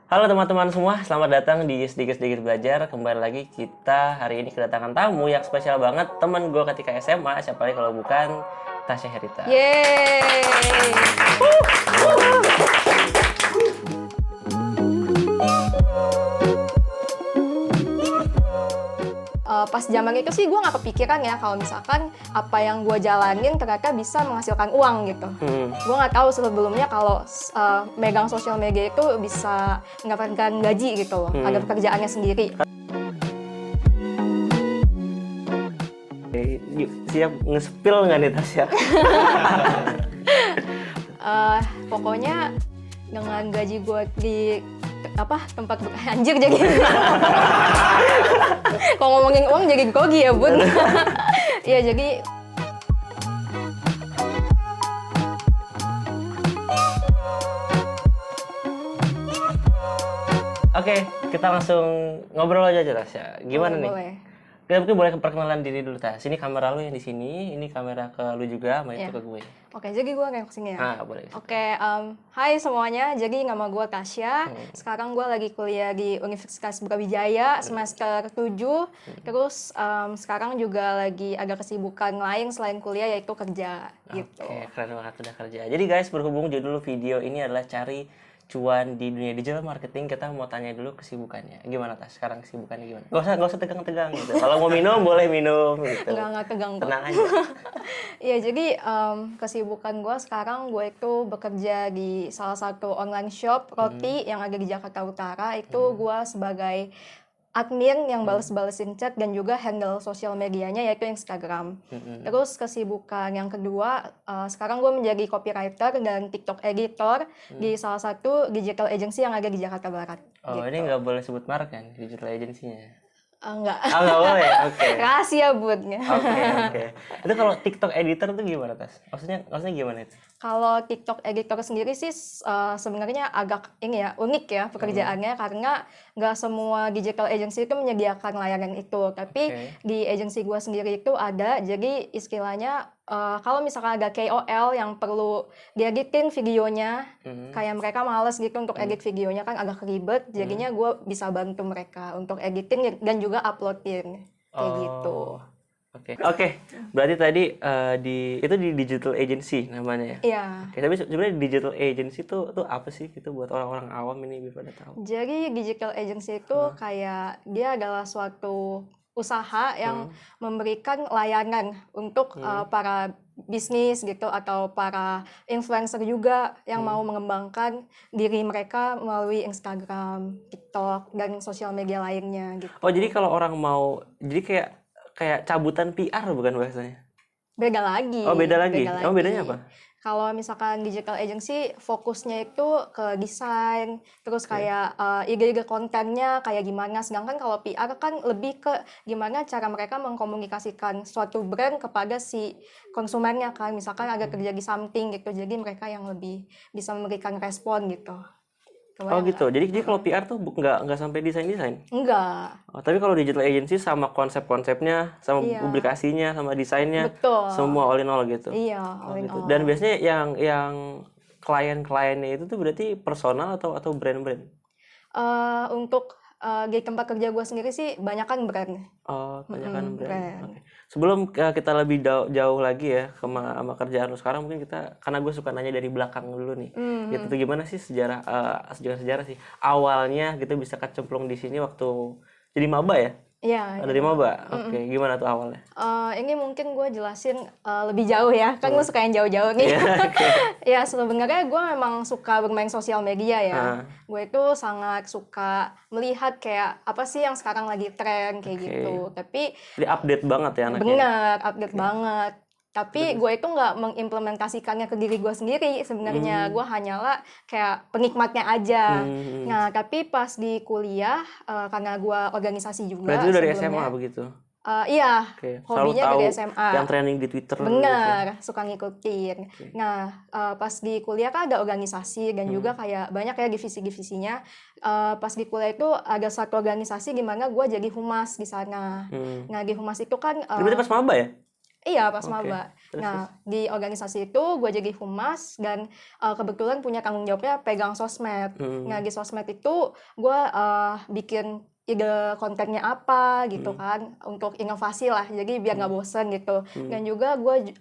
Halo teman-teman semua, selamat datang di Sedikit-Sedikit Belajar. Kembali lagi kita hari ini kedatangan tamu yang spesial banget. Temen gue ketika SMA, siapa lagi kalau bukan Tasya Herita. Yeay. Pas zaman itu sih gue nggak kepikiran ya kalau misalkan apa yang gue jalanin ternyata bisa menghasilkan uang gitu. Gue nggak tahu sebelumnya kalau megang sosial media itu bisa mendapatkan gaji gitu loh. Ada pekerjaannya sendiri. Yuk, siap nge-spill nggak nih Tasya? Pokoknya dengan gaji gue di tempat anjir jadi kalau ngomongin uang jadi grogi ya bun. Ya jadi Oke, kita langsung ngobrol aja Tasya. Gimana nih? boleh. Kita mungkin boleh perkenalan diri dulu Tas. Ini kamera lu yang di sini, ini kamera ke lu juga, sama itu Iya. ke gue. Oke, jadi gue kayak kesini ya. Boleh. Oke, hai semuanya. Jadi nama gue Tasya. Sekarang gue lagi kuliah di Universitas Brawijaya semester 7. Terus sekarang juga lagi ada kesibukan lain selain kuliah yaitu kerja gitu. Oke, keren banget udah kerja. Jadi guys, berhubung judul video ini adalah cari cuan di dunia digital marketing, kita mau tanya dulu kesibukannya. Gimana Tas? Sekarang kesibukannya gimana? Gak usah tegang-tegang gitu. Kalau mau minum boleh minum gitu. Nggak tegang kok. Tenang aja. Iya, jadi kesibukan gue sekarang gue itu bekerja di salah satu online shop roti yang ada di Jakarta Utara. Itu gue sebagai admin yang bales-balesin chat dan juga handle sosial medianya yaitu Instagram. Terus kesibukan yang kedua, sekarang gue menjadi copywriter dan TikTok editor di salah satu digital agency yang ada di Jakarta Barat. Oh, gitu. ini nggak boleh sebut merek kan? Digital agency-nya. Enggak. Nggak boleh? Oke. Rahasia bun. Oke. Itu kalau TikTok editor tuh gimana Tas? Maksudnya gimana itu? Kalau TikTok editor sendiri sih sebenarnya agak unik ya pekerjaannya karena nggak semua digital agency itu menyediakan layanan itu. Tapi di agency gue sendiri itu ada, jadi istilahnya kalau misalkan ada KOL yang perlu dieditin videonya, kayak mereka males gitu untuk edit videonya kan agak ribet, jadinya gue bisa bantu mereka untuk editing dan juga uploadin kayak gitu. Oke. Berarti tadi itu di digital agency namanya ya? Iya. Oke, tapi sebenarnya digital agency tuh apa sih gitu buat orang-orang awam ini biar pada tahu? Jadi digital agency itu kayak dia adalah suatu usaha yang memberikan layanan untuk para bisnis gitu atau para influencer juga yang mau mengembangkan diri mereka melalui Instagram, TikTok dan sosial media lainnya gitu. Oh, jadi kalau orang mau jadi kayak cabutan PR bukan bahasanya? Beda lagi. Oh, beda lagi. Oh, bedanya apa? Kalau misalkan digital agency fokusnya itu ke desain, terus kayak ide-ide kontennya kayak gimana. Sedangkan kalau PR kan lebih ke gimana cara mereka mengkomunikasikan suatu brand kepada si konsumennya kan. Misalkan ada terjadi something gitu, jadi mereka yang lebih bisa memberikan respon gitu. Oh gitu. Jadi kalau PR tuh nggak sampai desain? Enggak. Oh, tapi kalau digital agency sama konsep-konsepnya, sama publikasinya, sama desainnya, Betul. semua all in all gitu. Iya, all in all. Dan biasanya yang klien-kliennya itu tuh berarti personal atau brand-brand? Untuk di tempat kerja gue sendiri sih banyakan brand. Oh, banyakan brand. Oke. Sebelum kita lebih jauh lagi ya sama kerjaan lu sekarang, mungkin karena gue suka nanya dari belakang dulu nih. Gitu tuh gimana sih sejarah sih awalnya gitu bisa kecemplung di sini waktu jadi maba ya? Iya. Dari maba. Oke, gimana tuh awalnya? Ini mungkin gue jelasin lebih jauh ya, kan gue suka yang jauh-jauh nih. Ya sebenarnya gue memang suka bermain sosial media ya. Gue itu sangat suka melihat kayak apa sih yang sekarang lagi tren kayak gitu. Tapi jadi update banget ya anaknya. bener, update banget. Tapi gue itu nggak mengimplementasikannya ke diri gue sendiri sebenarnya. Gue hanyalah kayak penikmatnya aja. Nah, tapi pas di kuliah, karena gue organisasi juga. Berarti itu dari SMA begitu? Iya, hobinya dari SMA. Yang trending di Twitter. Bener, suka ngikutin. Nah, pas di kuliah kan ada organisasi dan juga kayak banyak ya divisi-divisinya. Pas di kuliah itu ada satu organisasi di mana gue jadi humas di sana. Nah, di humas itu kan... Berarti pas maba ya? Iya, pas Oke. maba. Terus, Nah, di organisasi itu gue jadi humas dan kebetulan punya tanggung jawabnya pegang sosmed. Nah, di sosmed itu gue bikin ide kontennya apa gitu kan, untuk inovasi lah, jadi biar nggak bosen gitu. Dan juga gue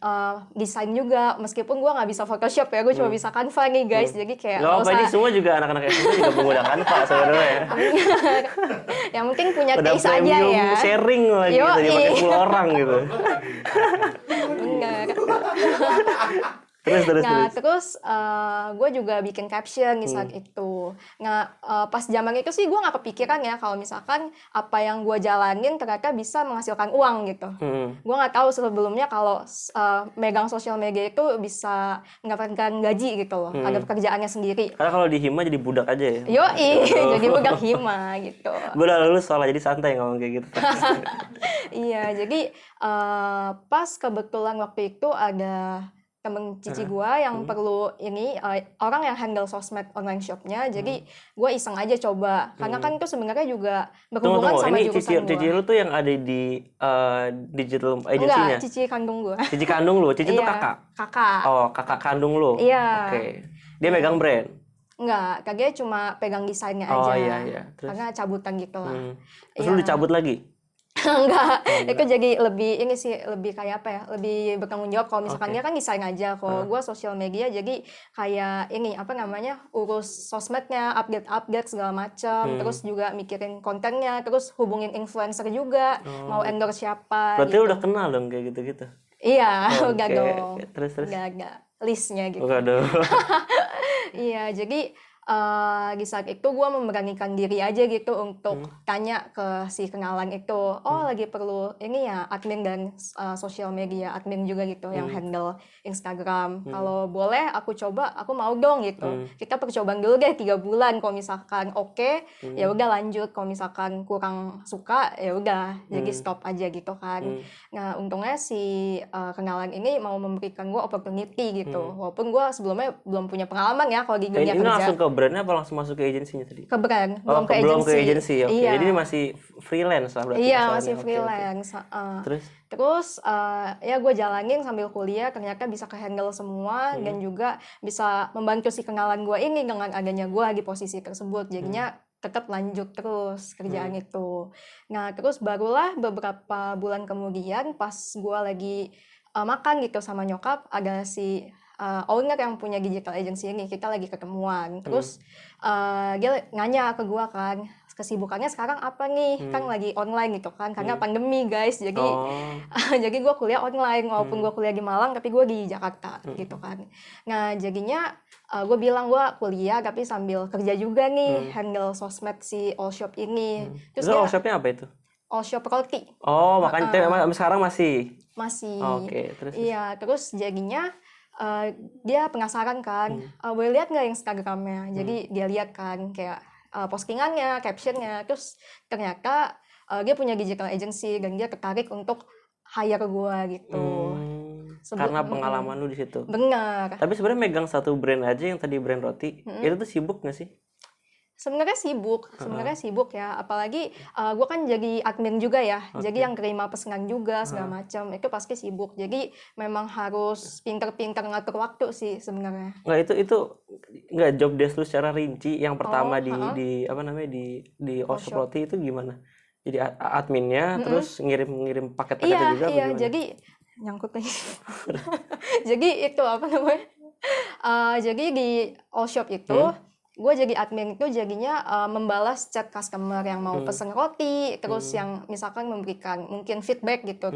desain juga, meskipun gue nggak bisa Photoshop ya, gue cuma bisa Canva nih guys, jadi kayak Nggak nggak apa, usah. ini semua juga anak-anak SMA juga menggunakan Canva sebenarnya ya. Yang penting punya Udah taste aja premium ya. sharing lagi gitu, Yoi. dipakai 10 orang gitu. Bener. Terus. Nah, terus gue juga bikin caption di saat itu. Nah, pas zaman itu sih gue nggak kepikiran ya kalau misalkan apa yang gue jalanin ternyata bisa menghasilkan uang gitu. Gue nggak tahu sebelumnya kalau megang sosial media itu bisa mendapatkan gaji gitu loh. Ada pekerjaannya sendiri. Karena kalau di Hima jadi budak aja ya. Yoi, jadi budak hima gitu. Gue udah lulus soalnya jadi santai ngomong kayak gitu. Iya, jadi pas kebetulan waktu itu ada temen cici gue yang perlu ini orang yang handle sosmed online shopnya, jadi gue iseng aja coba karena kan itu sebenarnya juga berhubungan Tunggu, sama ini jurusan cici gue. lu tuh yang ada di digital Enggak, agency-nya? cici kandung gue. Cici kandung lu, cici tuh Iya, kakak? kakak. Oh, kakak kandung lu? Iya. Oke. Dia megang brand? Enggak, kakaknya cuma pegang desainnya Oh aja. iya. Terus? Karena cabutan gitu lah. Terus Iya. lu dicabut lagi? Enggak, itu jadi lebih ini sih, lebih kayak apa ya, lebih bertanggung jawab. Kalau misalkan dia kan desain aja, kalau gue sosial media, jadi kayak ini apa namanya, urus sosmednya, update segala macam, terus juga mikirin kontennya, terus hubungin influencer juga, mau endorse siapa. Berarti gitu. lu udah kenal dong kayak gitu-gitu? Iya, udah Oke. dong. Terus. Udah listnya gitu. Waduh. Iya, jadi di saat itu gue memberanikan diri aja gitu untuk tanya ke si kenalan itu, oh lagi perlu ini ya admin dan sosial media admin juga gitu yang handle Instagram. Kalau boleh aku coba, aku mau dong gitu. Kita percobaan dulu deh 3 bulan. Kalau misalkan oke, ya udah lanjut. Kalau misalkan kurang suka, ya udah jadi stop aja gitu kan. Nah untungnya si kenalan ini mau memberikan gue opportunity gitu. Walaupun gue sebelumnya belum punya pengalaman ya kalau di dunia Ini kerja. langsung ke brandnya apa langsung masuk ke agensinya tadi? Ke brand, Oh, belum ke belum ke agency. agency, oke. Iya. Jadi ini masih freelance lah berarti. Iya, asalnya. masih Oke. freelance. Terus? Ya gue jalanin sambil kuliah, ternyata bisa ke-handle semua dan juga bisa membantu si kenalan gue ini dengan adanya gue di posisi tersebut. Jadinya tetap lanjut terus kerjaan itu. Nah, terus barulah beberapa bulan kemudian pas gue lagi makan gitu sama nyokap, ada si owner yang punya digital agency ini, kita lagi ketemuan. Terus dia nanya ke gue kan, kesibukannya sekarang apa nih? Kan lagi online gitu kan, karena pandemi guys. Jadi jadi gue kuliah online, walaupun gue kuliah di Malang, tapi gue di Jakarta gitu kan. Nah jadinya gue bilang gue kuliah tapi sambil kerja juga nih, handle sosmed si All Shop ini. Terus All dia Shop-nya apa itu? All Shop roti. Oh, makanya sekarang masih? Masih. Oke, terus? Iya, terus jadinya dia penasaran kan, boleh lihat nggak Instagramnya? Jadi dia lihat kan kayak postingannya, captionnya, terus ternyata dia punya digital agency dan dia tertarik untuk hire gue gitu. Karena pengalaman lu di situ. Benar. Tapi sebenarnya megang satu brand aja yang tadi brand roti, itu tuh sibuk nggak sih? Sebenarnya sibuk ya, apalagi gue kan jadi admin juga ya, jadi yang terima pesanan juga segala macam, itu pasti sibuk. Jadi memang harus pinter-pinter ngatur waktu sih sebenarnya. Nggak, itu nggak job desk lu secara rinci yang pertama di apa namanya di All Shop Roti itu gimana? Jadi adminnya terus ngirim paket-paketnya juga Iya, bagaimana? jadi nyangkut lagi. Jadi itu apa namanya? Jadi di All Shop itu gue jadi admin itu jadinya membalas chat customer yang mau pesen roti, terus yang misalkan memberikan mungkin feedback gitu,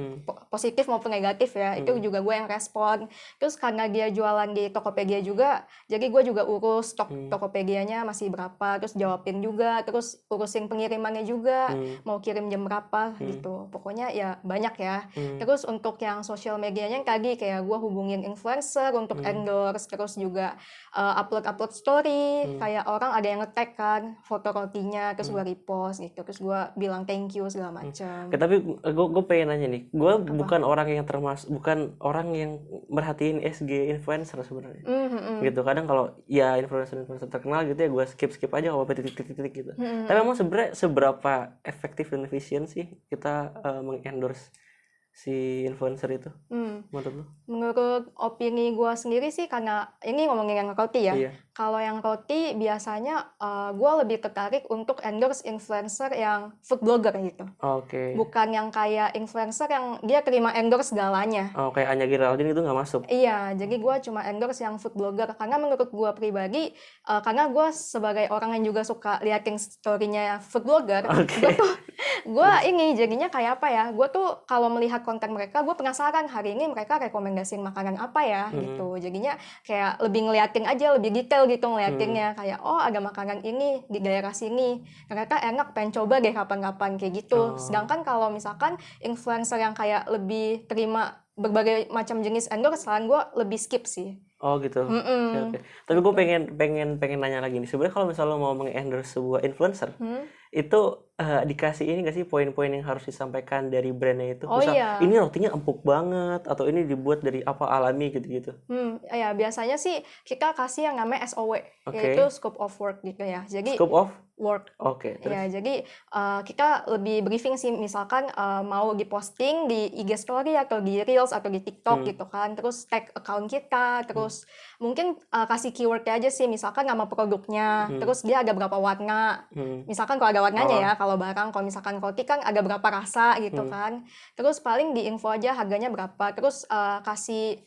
positif maupun negatif ya, itu juga gue yang respon. Terus karena dia jualan di Tokopedia juga, jadi gue juga urus stok Tokopedianya masih berapa, terus jawabin juga, terus urusin pengirimannya juga, mau kirim jam berapa gitu. Pokoknya ya banyak ya. Terus untuk yang sosial medianya yang tadi kayak gue hubungin influencer untuk endorse, terus juga upload story, kayak orang ada yang nge-tag kan foto rotinya, terus gue repost gitu, terus gue bilang thank you segala macam. Tapi gue pengen nanya nih, gue bukan orang yang merhatiin SG influencer sebenarnya. Gitu, kadang kalau ya influencer terkenal gitu ya gue skip aja kalau titik-titik gitu. Tapi emang sebenarnya seberapa efektif dan efisien sih kita mengendorse si influencer itu menurut lu? Menurut opini gue sendiri sih, karena ini ngomongin yang roti ya. Iya. Kalau yang roti biasanya gue lebih tertarik untuk endorse influencer yang food blogger gitu. Oke. Bukan yang kayak influencer yang dia terima endorse segalanya. Oh, kayak Anya Geraldine itu nggak masuk. Iya, jadi gue cuma endorse yang food blogger. Karena menurut gue pribadi, karena gue sebagai orang yang juga suka liatin story-nya food blogger, gue ini jadinya kayak apa ya, gue tuh kalau melihat konten mereka, gue penasaran hari ini mereka rekomendasiin makanan apa ya gitu. Jadinya kayak lebih ngeliatin aja, lebih detail gitu ngeliatinnya. Kayak oh ada makanan ini di daerah sini, ternyata enak, pengen coba deh kapan-kapan kayak gitu. Sedangkan kalau misalkan influencer yang kayak lebih terima berbagai macam jenis endorse, gue lebih skip sih. Oh gitu. Oke. Tapi gue pengen nanya lagi nih. Sebenarnya kalau misalnya lo mau meng-endorse sebuah influencer, itu dikasih ini nggak sih poin-poin yang harus disampaikan dari brandnya itu? Misal ini rotinya empuk banget, atau ini dibuat dari apa alami gitu-gitu. Ya biasanya sih kita kasih yang namanya SOW, yaitu scope of work gitu ya. Jadi scope of work. Oke. Ya, jadi kita lebih briefing sih, misalkan mau diposting di IG story atau di Reels atau di TikTok gitu kan. Terus tag account kita, terus mungkin kasih keyword aja sih, misalkan nama produknya, terus dia ada berapa warna. Misalkan kalau ada warnanya ya, kalau barang, kalau misalkan roti kan ada berapa rasa gitu kan. Terus paling di info aja harganya berapa. Terus kasih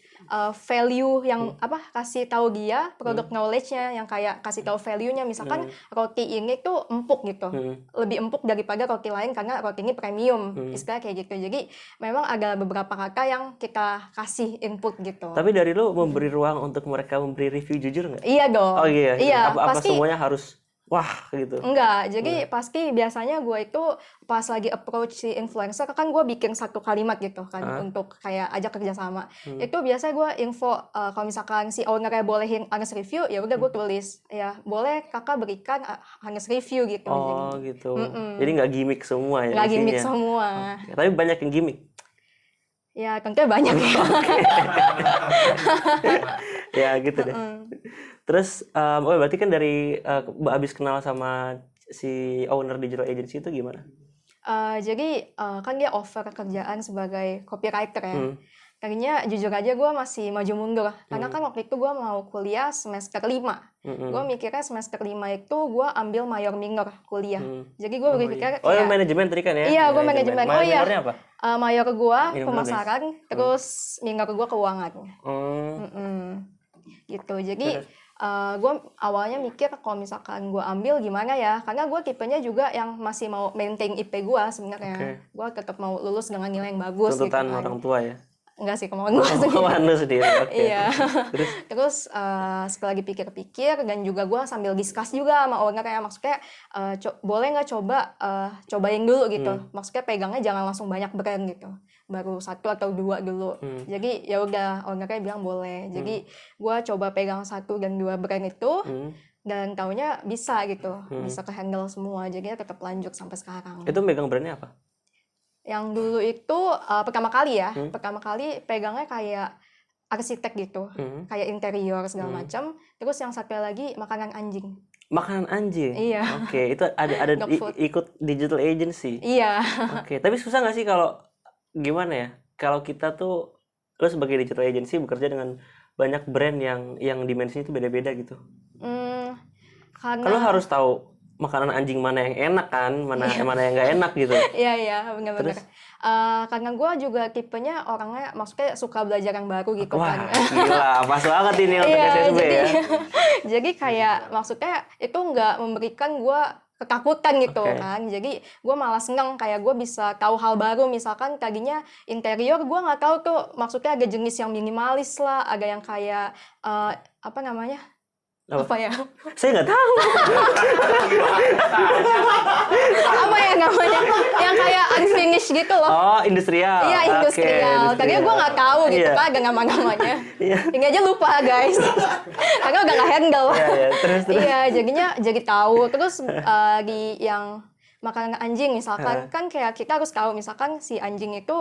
value yang kasih tahu dia produk knowledge-nya, yang kayak kasih tahu value-nya, misalkan roti ini tuh empuk gitu, lebih empuk daripada roti lain karena roti ini premium, istilah kayak gitu. Jadi memang ada beberapa kata yang kita kasih input gitu. Tapi dari lo memberi ruang untuk mereka memberi review jujur nggak? Iya dong. Oh iya. Apa pasti, semuanya harus wah gitu? Enggak, jadi pasti biasanya gue itu pas lagi approach si influencer kan gue bikin satu kalimat gitu kan untuk kayak ajak kerjasama. Itu biasanya gue info kalau misalkan si ownernya bolehin honest review, ya udah gue tulis ya boleh kakak berikan honest review gitu. Oh gitu. Jadi nggak gimmick semua ya? Nggak gimmick semua. Tapi banyak yang gimmick. Ya tentunya banyak ya. Ya gitu deh. Terus berarti kan dari abis kenal sama si owner digital agency itu gimana? Jadi kan dia offer kerjaan sebagai copywriter ya. Tadinya jujur aja gue masih maju mundur, karena kan waktu itu gue mau kuliah semester 5. Gue mikirnya semester 5 itu gue ambil mayor minor kuliah. Jadi gue berpikir kayak... Oh yang manajemen tadi kan ya? Iya, gue manajemen. Minornya apa? Mayor gue pemasaran, terus minor gue keuangan. Gitu, jadi gue awalnya mikir kalau misalkan gue ambil gimana ya, karena gue tipenya juga yang masih mau maintain IP gue sebenarnya. Gue tetap mau lulus dengan nilai yang bagus. Tuntutan gitu kan. orang tua ya? Enggak sih, kemauan gue sendiri. Kemauan lu sendiri, oke. Iya. Terus setelah dipikir-pikir dan juga gue sambil discuss juga sama owner ya, maksudnya boleh nggak cobain dulu gitu. Maksudnya pegangnya jangan langsung banyak brand gitu, baru 1 atau 2 dulu. Jadi ya udah, ownernya bilang boleh. Jadi gue coba pegang 1 dan 2 brand itu. Dan taunya bisa gitu, bisa ke-handle semua. Jadinya tetap lanjut sampai sekarang. Itu megang brandnya apa? Yang dulu itu pertama kali ya, pertama kali pegangnya kayak arsitek gitu, kayak interior segala macam. Terus yang satu lagi makanan anjing. Makanan anjing? Iya. Oke, itu ada ikut digital agency? Iya. Oke, tapi susah nggak sih kalau gimana ya? Kalau kita tuh, lo sebagai digital agency bekerja dengan banyak brand yang dimensinya itu beda-beda gitu. Karena lo harus tahu makanan anjing mana yang enak kan, mana yang nggak enak gitu. Iya, benar-benar. Karena gue juga tipenya orangnya, maksudnya suka belajar yang baru gitu. Wah, kan. Gila, pas banget ini untuk SSB ya. Jadi kayak maksudnya itu nggak memberikan gue ketakutan gitu kan. Jadi gue malah seneng kayak gue bisa tahu hal baru. Misalkan tadinya interior gue nggak tahu tuh, maksudnya ada jenis yang minimalis lah, ada yang kayak apa namanya? Apa ya? Saya nggak tahu. Apa ya namanya? Yang kayak unfinished gitu loh. Oh, industrial. Iya, industrial. Tadinya gue nggak tahu gitu kan, ada nama-namanya. Ini aja lupa guys. Karena udah nggak handle. Terus. Iya, jadinya jadi tahu. Terus di yang makanan anjing misalkan, kan kayak kita harus tahu misalkan si anjing itu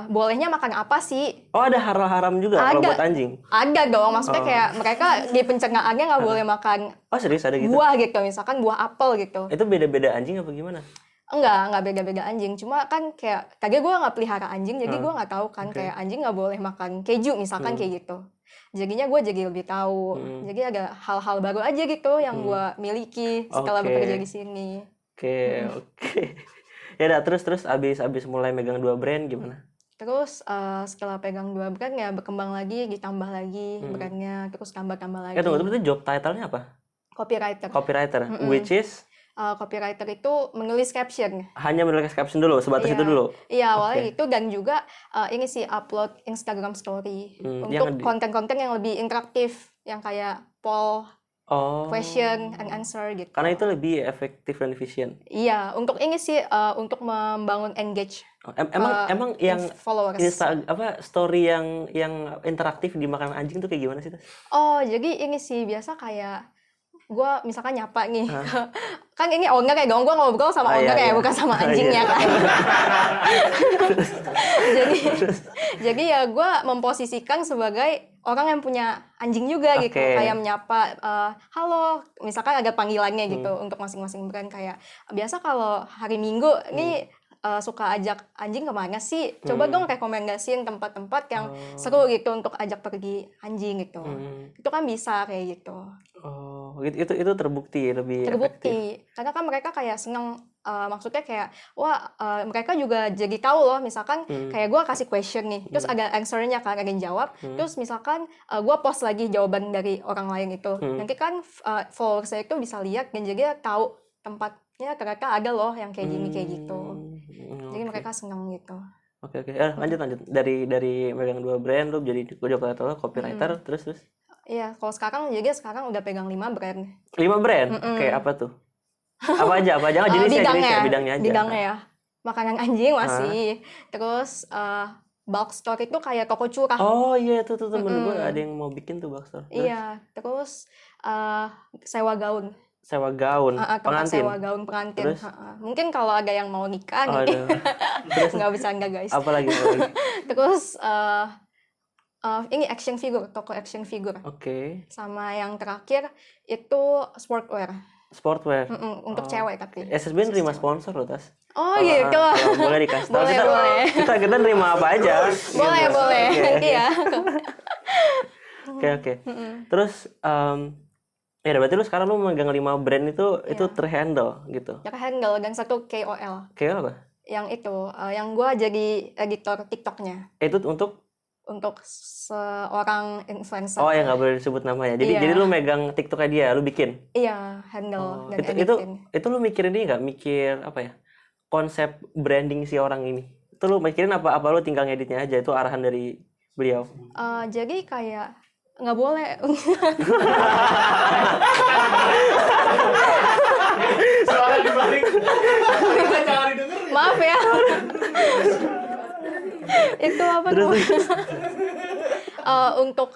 bolehnya makan apa sih. Oh, ada haram juga kalau buat anjing? Ada dong, maksudnya kayak mereka di pencernaannya nggak boleh makan serius ada gitu? Buah gitu, misalkan buah apel gitu. Itu beda-beda anjing apa gimana? Enggak beda-beda anjing. Cuma kan kayak kagak gue nggak pelihara anjing, jadi gue nggak tahu kan kayak anjing nggak boleh makan keju misalkan kayak gitu. Jadinya gue jadi lebih tahu. Jadi ada hal-hal baru aja gitu yang gue miliki setelah bekerja di sini. Oke. Ya udah, terus abis mulai megang 2 brand gimana? Terus setelah pegang 2 brand ya berkembang lagi, ditambah lagi brandnya, terus tambah lagi. Tunggu, itu job title-nya apa? Copywriter. Which is? Copywriter itu menulis caption. Hanya menulis caption dulu, sebatas itu dulu? Iya, awalnya gitu, dan juga ini sih upload Instagram story untuk konten-konten yang lebih interaktif, yang kayak poll, question and answer gitu. Karena itu lebih efektif dan efisien. Iya, untuk ini sih untuk membangun engage. Emang yang followers. Story yang interaktif di makanan anjing tuh kayak gimana sih? Oh, jadi ini sih biasa kayak gue misalkan nyapa nih, kan ini owner ya dong, gue ngobrol sama owner ya, bukan sama anjingnya kan. jadi ya gue memposisikan sebagai orang yang punya anjing juga gitu, kayak menyapa, halo, misalkan ada panggilannya gitu untuk masing-masing brand. Kayak biasa kalau hari Minggu nih suka ajak anjing kemana sih, coba dong rekomendasiin tempat-tempat yang seru gitu untuk ajak pergi anjing gitu. Itu kan bisa kayak gitu. Itu terbukti lebih efektif. Karena kan mereka kayak seneng, maksudnya kayak wah mereka juga jadi tahu loh, misalkan kayak gue kasih question nih, terus ada answernya kan, ada yang jawab, terus misalkan gue post lagi jawaban dari orang lain itu, nanti kan followers saya itu bisa lihat dan jadi tahu tempatnya ternyata ada loh yang kayak gini kayak gitu. Jadi mereka seneng gitu. Oke. Lanjut. Dari megang 2 brand, lu jadi copywriter, terus? Iya, kalau sekarang udah pegang 5 brand. 5 brand? Kayak apa tuh? Apa aja? Jenisnya bidangnya aja. Bidangnya ya, makanan anjing masih. Terus bulk store itu kayak toko curah. Oh iya, tuh temen gue ada yang mau bikin tuh bulk store. Iya, terus sewa gaun. Pengantin. Sewa gaun pengantin. Mungkin kalau ada yang mau nikah nih. Terus nggak bercanda guys. Apalagi. Terus ini action figure, toko action figure. Sama yang terakhir itu sportwear. Untuk cewek tapi. SSB nerima sponsor loh, Tas. Oh gitu. Boleh dikasih tahu. Boleh. Kita nerima apa aja. Boleh. Nanti ya. Oke. Terus ya berarti lu sekarang lu megang 5 brand itu terhandle gitu. Terhandle, dan 1 KOL. KOL apa? Yang itu, yang gue jadi editor TikToknya. Itu untuk seorang influencer. Oh ya, nggak boleh disebut namanya. Jadi lu megang TikToknya dia, lu bikin? Iya, handle dan editing. Itu lu mikirin ini nggak? Mikir apa ya? Konsep branding si orang ini. Itu lu mikirin apa lu tinggal ngeditnya aja? Itu arahan dari beliau? Jadi kayak nggak boleh. Soalnya dibalik. Jangan didengar. Maaf ya. Itu apa namanya? Untuk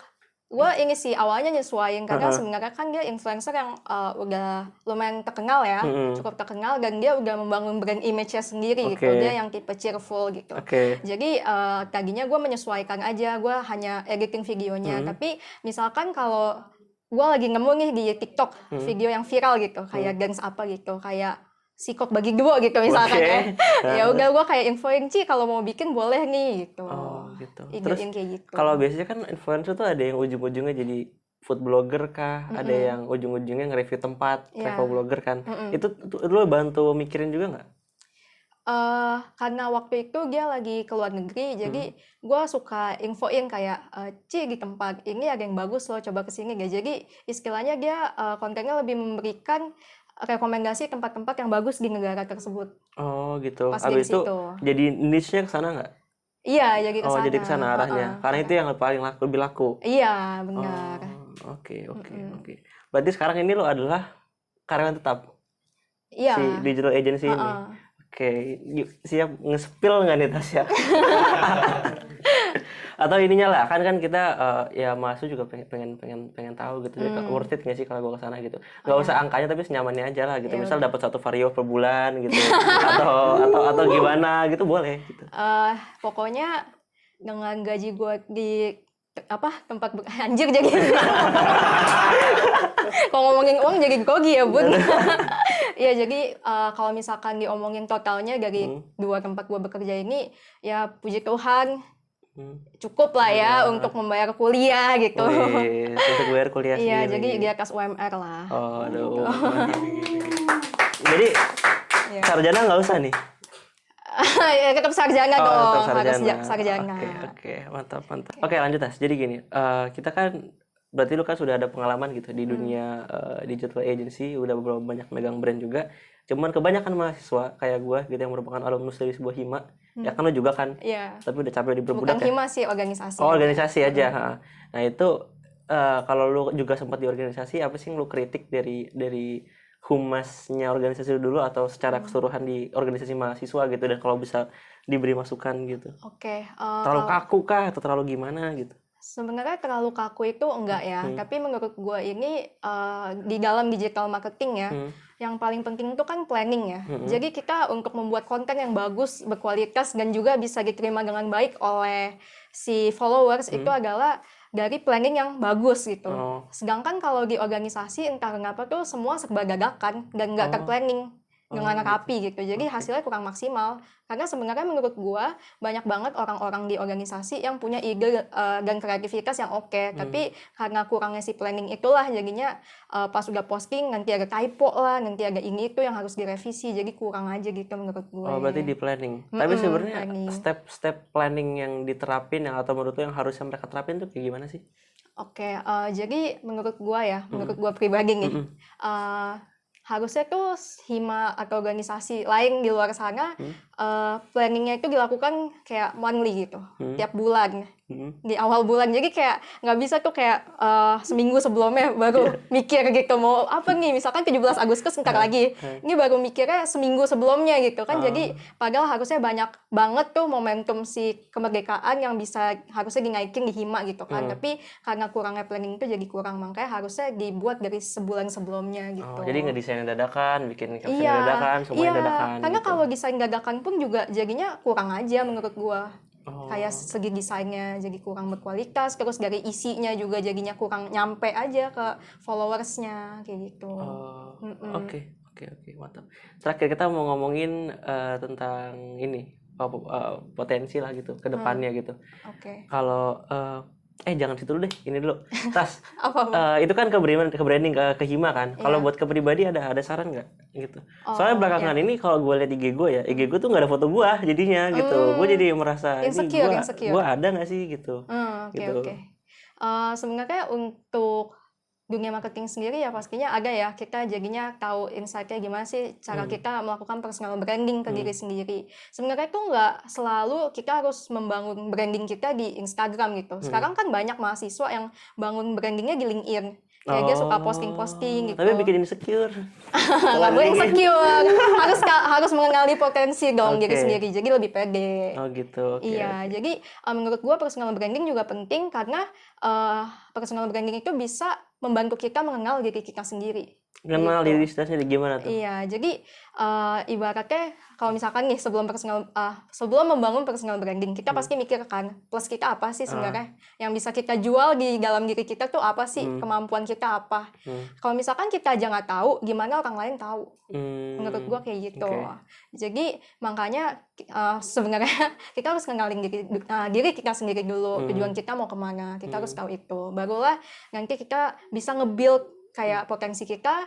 gue ini sih awalnya nyesuaiin karena sebenarnya kan dia influencer yang udah lumayan terkenal ya, cukup terkenal, dan dia udah membangun brand image-nya sendiri gitu. Dia yang tipe cheerful gitu. Jadi tadinya gue menyesuaikan aja, gue hanya editing videonya. Tapi misalkan kalau gue lagi nemu nih di TikTok video yang viral gitu, kayak dance apa gitu, kayak sikok bagi dua gitu misalkan ya udah gue kayak infoin kalau mau bikin boleh nih gitu. Gitu. Terus kayak gitu. Kalau biasanya kan influencer tuh ada yang ujung-ujungnya jadi food blogger kah, ada yang ujung-ujungnya nge-review tempat, travel blogger kan. Itu lu bantu mikirin juga nggak? Karena waktu itu dia lagi ke luar negeri, jadi gue suka infoin kayak di tempat ini ada yang bagus loh, coba kesini gak. Jadi istilahnya dia kontennya lebih memberikan rekomendasi tempat-tempat yang bagus di negara tersebut. Oh gitu. Pas abis itu jadi niche-nya kesana nggak? Iya, jadi kesana. Oh, jadi kesana arahnya. Karena itu yang paling lebih laku. Iya, benar. Oke. Berarti sekarang ini lo adalah karyawan tetap? Iya. Si digital agency ini? Oke. Siap nge-spill nggak nih, Tasya? Atau ininya lah, kan kita ya mahasiswa juga pengen tahu gitu, worth it nggak sih kalau gue kesana gitu. Nggak usah angkanya, tapi senyamannya aja lah gitu. Misal dapat 1 vario per bulan gitu, atau gimana gitu, boleh gitu. Pokoknya dengan gaji gue di tempat anjir jadi kalau ngomongin uang jadi grogi ya bun. Iya, jadi kalau misalkan diomongin totalnya dari 2 tempat gue bekerja ini, ya puji Tuhan cukup lah ya untuk membayar kuliah gitu. Untuk bayar kuliah Iya, sendiri. jadi di atas UMR lah. Oh, aduh. Jadi sarjana nggak usah nih? Ya, tetap sarjana dong, tetap harus sarjana. sarjana. Oke, mantap. Oke, lanjut Tas. Jadi gini, kita kan berarti lu kan sudah ada pengalaman gitu di dunia digital agency, udah beberapa banyak megang brand juga. Cuman kebanyakan mahasiswa kayak gue gitu yang merupakan alumnus dari sebuah hima, ya kan lu juga kan. Iya. Tapi udah capek Bukan diperbudak ya. hima sih, organisasi. Oh, organisasi aja. Nah, itu kalau lu juga sempat di organisasi, apa sih yang lu kritik dari humasnya organisasi dulu atau secara keseluruhan di organisasi mahasiswa gitu, dan kalau bisa diberi masukan gitu. Oke. Terlalu kaku kah atau terlalu gimana gitu? Sebenarnya terlalu kaku itu enggak ya, tapi menurut gue ini di dalam digital marketing ya, yang paling penting itu kan planning ya. Jadi kita untuk membuat konten yang bagus, berkualitas, dan juga bisa diterima dengan baik oleh si followers itu adalah dari planning yang bagus gitu. Sedangkan kalau di organisasi entah kenapa tuh semua serba dadakan dan nggak terplanning dengan rapi gitu. Jadi hasilnya kurang maksimal. Karena sebenarnya menurut gua banyak banget orang-orang di organisasi yang punya ide dan kreativitas yang oke. Tapi karena kurangnya si planning itulah jadinya pas udah posting nanti ada typo lah, nanti ada ini itu yang harus direvisi. Jadi kurang aja gitu menurut gue. Oh, berarti di planning. Tapi sebenarnya step-step planning yang diterapin yang atau menurut lu yang harusnya mereka terapin tuh kayak gimana sih? Oke, jadi menurut gua ya, menurut gua pribadi nih, harusnya tuh hima atau organisasi lain di luar sana planningnya itu dilakukan kayak monthly gitu, tiap bulan, di awal bulan. Jadi kayak nggak bisa tuh kayak seminggu sebelumnya baru mikir gitu mau apa nih, misalkan 17 Agustus ntar lagi, ini baru mikirnya seminggu sebelumnya gitu kan. Jadi padahal harusnya banyak banget tuh momentum si kemerdekaan yang bisa harusnya dinaikin di hima gitu kan. Tapi karena kurangnya planning itu jadi kurang, makanya harusnya dibuat dari sebulan sebelumnya gitu. Jadi ngedesain dadakan, bikin caption dadakan, semuanya dadakan. Karena gitu. kalau desain dadakan pun juga jadinya kurang aja menurut gua. Kayak segi desainnya jadi kurang berkualitas, terus dari isinya juga jadinya kurang nyampe aja ke followersnya kayak gitu. Oke, mantap. Terakhir kita mau ngomongin tentang ini potensi lah gitu ke depannya gitu. Oke. Kalau jangan situ dulu deh, ini dulu. Tas. Apa? Itu kan ke branding ke hima kan. Kalau buat ke pribadi ada saran nggak gitu? Soalnya belakangan ini kalau gue lihat IG gue ya, IG gue tuh nggak ada foto gue jadinya gitu. Gue jadi merasa insecure. gue ada nggak sih gitu. Oke. Sebenarnya untuk dunia marketing sendiri ya pastinya ada ya, kita jadinya tahu insight-nya gimana sih cara kita melakukan personal branding ke diri sendiri. Sebenarnya itu nggak selalu kita harus membangun branding kita di Instagram gitu. Sekarang kan banyak mahasiswa yang bangun brandingnya di LinkedIn. Kayak dia suka posting gitu. Tapi bikin insecure. Nggak boleh insecure. harus mengenali potensi dong diri sendiri. Jadi lebih pede. Oh gitu. Iya. Jadi menurut gue personal branding juga penting karena personal branding itu bisa membantu kita mengenal diri kita sendiri. Kenal diri kita sendiri gimana tuh? Iya. Jadi ibaratnya kalau misalkan nih sebelum membangun personal branding, kita pasti mikir kan plus kita apa sih sebenarnya yang bisa kita jual di dalam diri kita tuh apa sih, kemampuan kita apa. Kalau misalkan kita aja nggak tahu, gimana orang lain tahu? Menurut gua kayak gitu. Jadi makanya sebenarnya kita harus kenalin diri kita sendiri dulu, tujuan kita mau kemana, kita harus tahu itu. Barulah nanti kita bisa nge-build kayak potensi kita.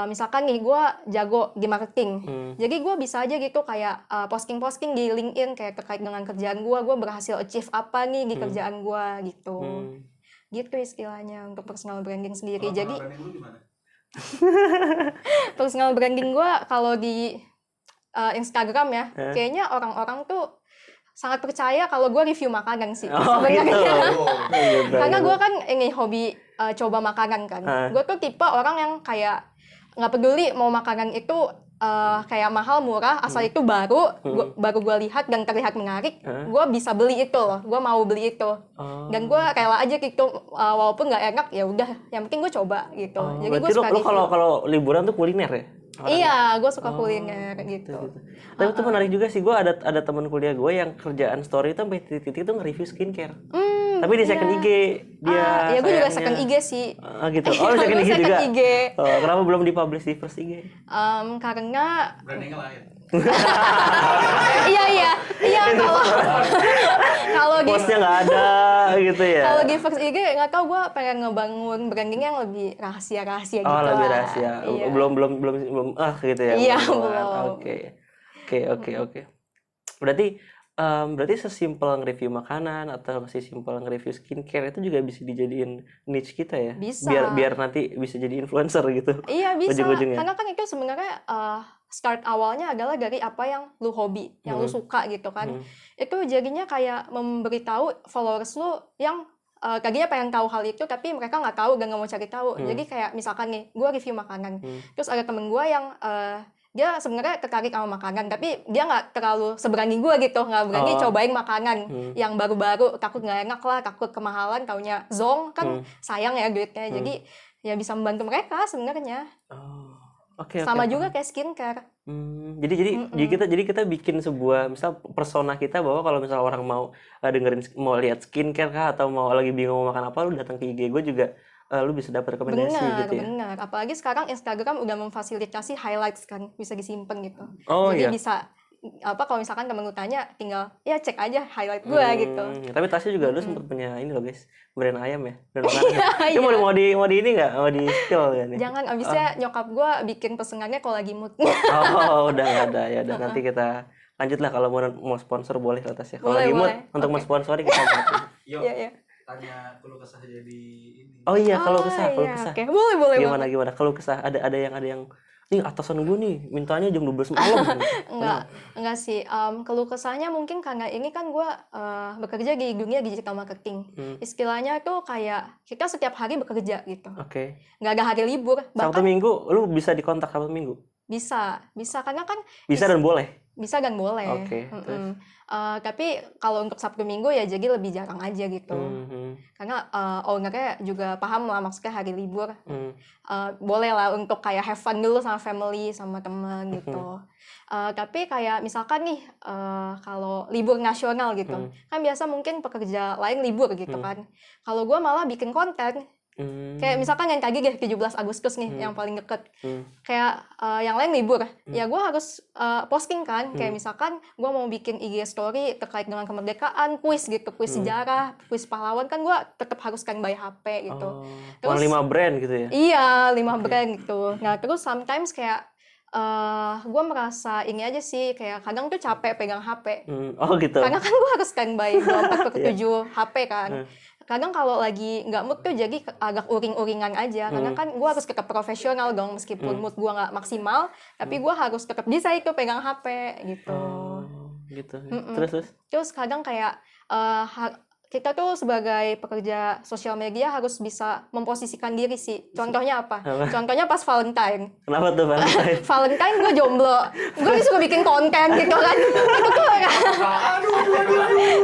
Misalkan nih gue jago di marketing, jadi gue bisa aja gitu kayak posting-posting di LinkedIn kayak terkait dengan kerjaan gue berhasil achieve apa nih di kerjaan gue gitu. Gitu istilahnya untuk personal branding sendiri. Jadi personal branding gue kalau di Instagram ya, kayaknya orang-orang tuh sangat percaya kalau gue review makanan sih sebenarnya. Gitu. Karena gue kan ini hobi coba makanan kan. Gue tuh tipe orang yang kayak nggak peduli mau makanan itu kayak mahal murah, asal itu baru gue lihat dan terlihat menarik, gue bisa beli itu loh, gue mau beli itu. Dan gue rela aja gitu walaupun nggak enak ya udah, yang penting gue coba gitu. Jadi gue suka review. Kalau liburan tuh kuliner ya? Iya, gue suka kuliner gitu. Tapi itu menarik juga sih, gue ada teman kuliah gue yang kerjaan story itu sampai titik-titik itu nge-review skincare. Tapi di second IG dia ya gue juga sayangnya. second IG sih. Gitu. Oh, lu second IG Second juga. IG. Oh, kenapa belum dipublish di first IG? Karena Brandingnya lain. iya kalau di Postnya nggak ada gitu ya. kalau di first IG nggak tahu, gue pengen ngebangun branding yang lebih rahasia gitu Oh, lebih lah. rahasia. Iya. Belum gitu ya. Iya, belum. belum. Oke. Berarti sesimpel nge-review makanan atau masih simpel nge-review skincare itu juga bisa dijadiin niche kita ya? Bisa. Biar nanti bisa jadi influencer gitu. Iya bisa, Ujung-ujungnya. karena kan itu sebenarnya start awalnya adalah dari apa yang lu hobi, yang lu suka gitu kan. Itu jadinya kayak memberitahu followers lu yang tadinya pengen tahu hal itu tapi mereka nggak tahu dan nggak mau cari tahu. Jadi kayak misalkan nih, gue review makanan, terus ada temen gue yang dia sebenarnya tertarik sama makanan tapi dia nggak terlalu seberani gue gitu, nggak berani cobain makanan yang baru-baru, takut nggak enak lah, takut kemahalan, taunya zong kan sayang ya duitnya. Jadi ya bisa membantu mereka sebenarnya. Sama juga kayak skincare. Jadi kita bikin sebuah misal persona kita bahwa kalau misal orang mau mau lihat skincare kah atau mau lagi bingung mau makan apa, lu datang ke IG gue juga lu bisa dapat rekomendasi gitu ya. Benar. Apalagi sekarang Instagram udah memfasilitasi highlights kan, bisa disimpan gitu. Oh, jadi iya. bisa kalau misalkan temen lu tanya, tinggal ya cek aja highlight gue gitu. Tapi Tasya juga dulu sempat punya ini loh guys, brand ayam ya, brand makanan. Iya. Mau di ini nggak, mau di spill kan ya? Jangan, abisnya nyokap gue bikin pesenannya kalau lagi mood. Oh, udah nggak ada ya. Udah nanti kita lanjut lah, kalau mau sponsor boleh lah Tasya. Kalau lagi mood untuk mensponsori kita bantu. Yuk, Iya. tanya keluh kesah jadi ini. Oh iya, kalau kesah. Oke, boleh. Gimana? Kalau kesah ada yang nih atasan gue nih mintanya jam 12 malam. Enggak sih. Keluh kesahnya mungkin karena ini kan gue bekerja di dunia digital marketing. Istilahnya tuh kayak kita setiap hari bekerja gitu. Oke. Nggak ada hari libur. Sabtu Minggu lu bisa dikontak Sabtu Minggu? Bisa karena kan Bisa dan boleh. bisa dan boleh. Oke, terus? Tapi kalau untuk Sabtu Minggu ya jadi lebih jarang aja gitu. Karena ownernya juga paham lah maksudnya hari libur. Boleh lah untuk kayak have fun dulu sama family, sama teman gitu. Tapi kayak misalkan nih kalau libur nasional gitu, kan biasa mungkin pekerja lain libur gitu kan. Kalau gue malah bikin konten. Kayak misalkan yang tadi deh 17 Agustus nih yang paling deket. Kayak yang lain libur, ya gue harus posting kan. Kayak misalkan gue mau bikin IG story terkait dengan kemerdekaan, kuis gitu, kuis sejarah, kuis pahlawan, kan gue tetap harus standby HP gitu. Terus 5 brand gitu ya? Iya, 5 brand gitu. Nah terus sometimes kayak gue merasa ini aja sih, kayak kadang tuh capek pegang HP. Oh gitu. Karena kan gue harus standby 24/7 HP kan. Kadang kalau lagi nggak mood tuh jadi agak uring-uringan aja. Karena kan gue harus tetap profesional dong, meskipun mood gue nggak maksimal, tapi gue harus tetap bisa itu pegang HP gitu. Gitu. Terus Kadang kayak kita tuh sebagai pekerja sosial media harus bisa memposisikan diri sih. Contohnya apa? Contohnya pas Valentine. Kenapa tuh Valentine? Valentine gue jomblo, gue disuruh bikin konten gitu kan. Itu tuh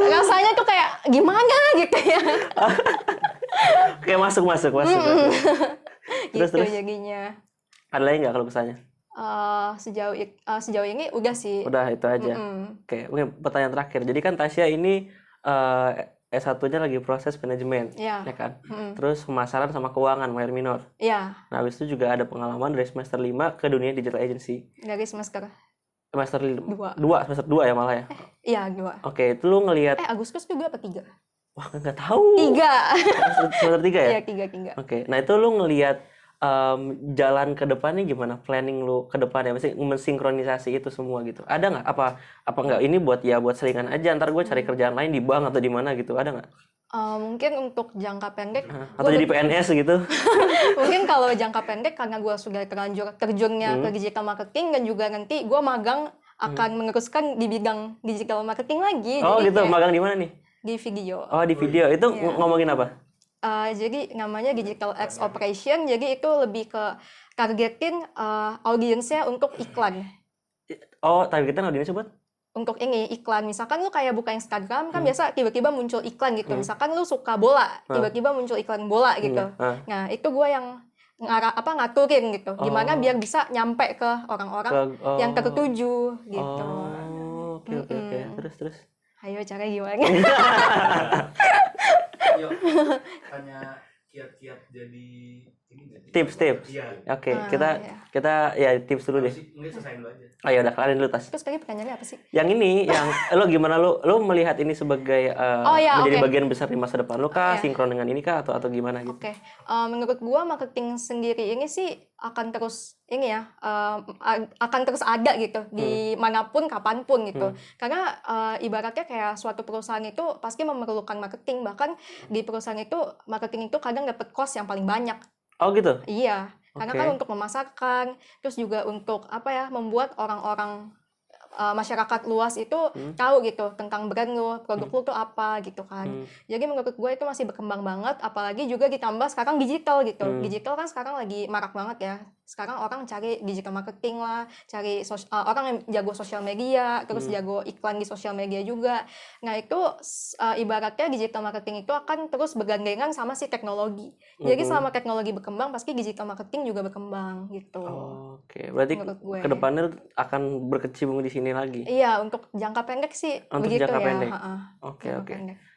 rasanya tuh kayak gimana gitu ya. Kayak masuk. Terus Jadinya. ada lagi nggak kalau kesannya? Sejauh ini udah sih. Udah itu aja. Oke, pertanyaan terakhir. Jadi kan Tasya ini S1-nya lagi proses manajemen, ya kan? Terus pemasaran sama keuangan, mayor minor. Iya. Nah, habis itu juga ada pengalaman dari semester 5 ke dunia digital agency. Dari semester 2, semester 2 ya malah ya? Iya, 2. Oke, itu lu ngelihat Agustus juga apa 3? Wah, nggak tahu. 3. Semester 3 ya? Iya, 3. Oke, nah itu lu ngelihat jalan ke depannya gimana? Planning lu ke depannya, mesti mensinkronisasi itu semua gitu. Ada nggak? Apa nggak ini buat selingan aja, ntar gue cari kerjaan lain di bank atau di mana gitu, ada nggak? Mungkin untuk jangka pendek atau jadi PNS gitu. Mungkin kalau jangka pendek karena gue sudah terlanjur terjunnya ke digital marketing, dan juga nanti gue magang akan meneruskan di bidang digital marketing lagi. Oh jadi gitu, magang di mana nih? Di video. Oh di video, itu ngomongin apa? Jadi namanya Digital Ads Operation, jadi itu lebih ke targetin audiensnya untuk iklan. Oh, targetin audiensnya buat? Untuk ini, iklan. Misalkan lu kayak buka Instagram, kan biasa tiba-tiba muncul iklan gitu. Misalkan lu suka bola, tiba-tiba muncul iklan bola gitu. Nah, itu gue yang ngaturin gitu. Gimana biar bisa nyampe ke orang-orang yang tertuju gitu. Oke. Terus. Ayo, cara gimana? Yuk, tanya kiat-kiat jadi ini nggak? Tips. Iya. Oke, Ah, kita ya tips dulu deh. Mungkin selesai dulu aja. Oh ya udah kalian dulu Tas. Terus pengen pertanyaannya apa sih? Yang ini, yang lo gimana lo melihat ini sebagai menjadi bagian besar di masa depan lo kah, sinkron dengan ini kah atau gimana gitu? Oke. Menurut gua marketing sendiri ini sih akan terus akan terus ada gitu dimanapun kapanpun gitu. Karena ibaratnya kayak suatu perusahaan itu pasti memerlukan marketing, bahkan di perusahaan itu marketing itu kadang dapat cost yang paling banyak. Oh gitu. Iya, karena kan untuk memasarkan, terus juga untuk membuat orang-orang masyarakat luas itu tahu gitu tentang brand lu, produk lu tuh apa gitu kan. Jadi menurut gue itu masih berkembang banget, apalagi juga ditambah sekarang digital gitu. Digital kan sekarang lagi marak banget ya. Sekarang orang cari digital marketing lah, cari orang yang jago sosial media, terus jago iklan di sosial media juga. Nah itu ibaratnya digital marketing itu akan terus bergandengan sama si teknologi. Jadi selama teknologi berkembang, pasti digital marketing juga berkembang gitu. Oke, berarti kedepannya akan berkecimpung di sini lagi. Iya, untuk jangka pendek sih untuk begitu jangka ya. Pendek. Oke.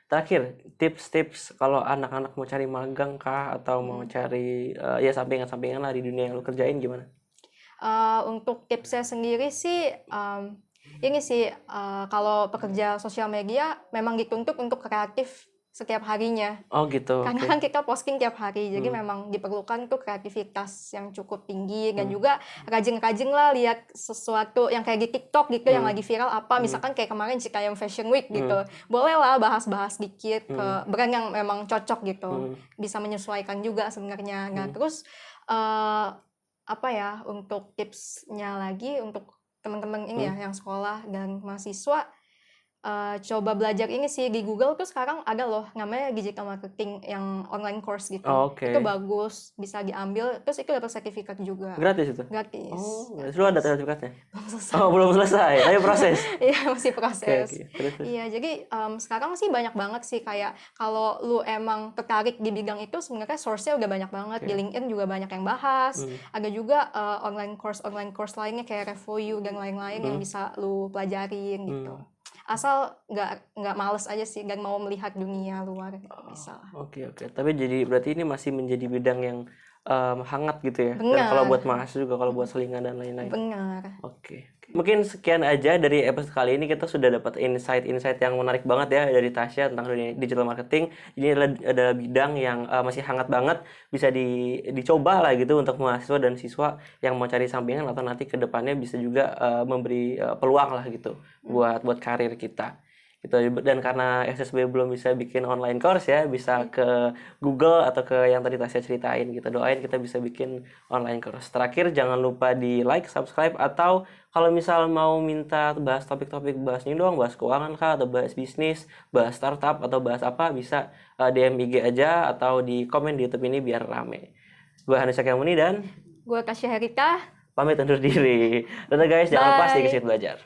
Terakhir, tips-tips kalau anak-anak mau cari magang kah atau mau cari ya sampingan-sampingan lah di dunia yang lu kerjain gimana? Untuk tipsnya sendiri sih ini sih kalau pekerja sosial media memang dituntut untuk kreatif setiap harinya. Oh gitu. Karena kan kita posting tiap hari, jadi memang diperlukan tuh kreativitas yang cukup tinggi dan juga rajin-rajin lah lihat sesuatu yang kayak di TikTok gitu yang lagi viral apa, misalkan kayak kemarin Citayam Fashion Week gitu, boleh lah bahas-bahas dikit ke brand yang memang cocok gitu, bisa menyesuaikan juga sebenarnya. Nah terus untuk tipsnya lagi untuk teman-teman ini yang sekolah dan mahasiswa. Coba belajar ini sih di Google tuh sekarang ada loh namanya digital marketing yang online course gitu. Itu bagus, bisa diambil, terus itu dapat sertifikat juga. Gratis itu? Gratis. Lu ada sertifikatnya? Belum selesai. Belum selesai, tapi proses. Iya, masih proses. Okay. Iya, jadi sekarang sih banyak banget sih kayak kalau lu emang tertarik di bidang itu sebenarnya source-nya udah banyak banget. Di LinkedIn juga banyak yang bahas. Ada juga online course lainnya kayak Revoyu dan lain-lain yang bisa lu pelajarin gitu. Asal nggak males aja sih dan mau melihat dunia luar gitu, bisa. Oke. Tapi jadi berarti ini masih menjadi bidang yang hangat gitu ya. Benar. Dan kalau buat mahasiswa juga, kalau buat selingan dan lain-lain. Benar. Oke. Mungkin sekian aja dari episode kali ini, kita sudah dapat insight yang menarik banget ya dari Tasya tentang dunia digital marketing. Ini adalah bidang yang masih hangat banget, bisa dicoba lah gitu untuk mahasiswa dan siswa yang mau cari sampingan atau nanti ke depannya bisa juga memberi peluang lah gitu buat karir kita. Gitu. Dan karena SSB belum bisa bikin online course ya, bisa ke Google atau ke yang tadi Tasya ceritain gitu. Doain kita bisa bikin online course. Terakhir jangan lupa di like, subscribe, atau kalau misal mau minta bahas topik-topik, bahas ini doang, bahas keuangan kah, atau bahas bisnis, bahas startup, atau bahas apa, bisa DM IG aja atau di komen di YouTube ini biar rame. Gue Hanus Sakyamuni dan gue Tasya Herita pamit undur diri. Dan guys, jangan lupa sedikit belajar.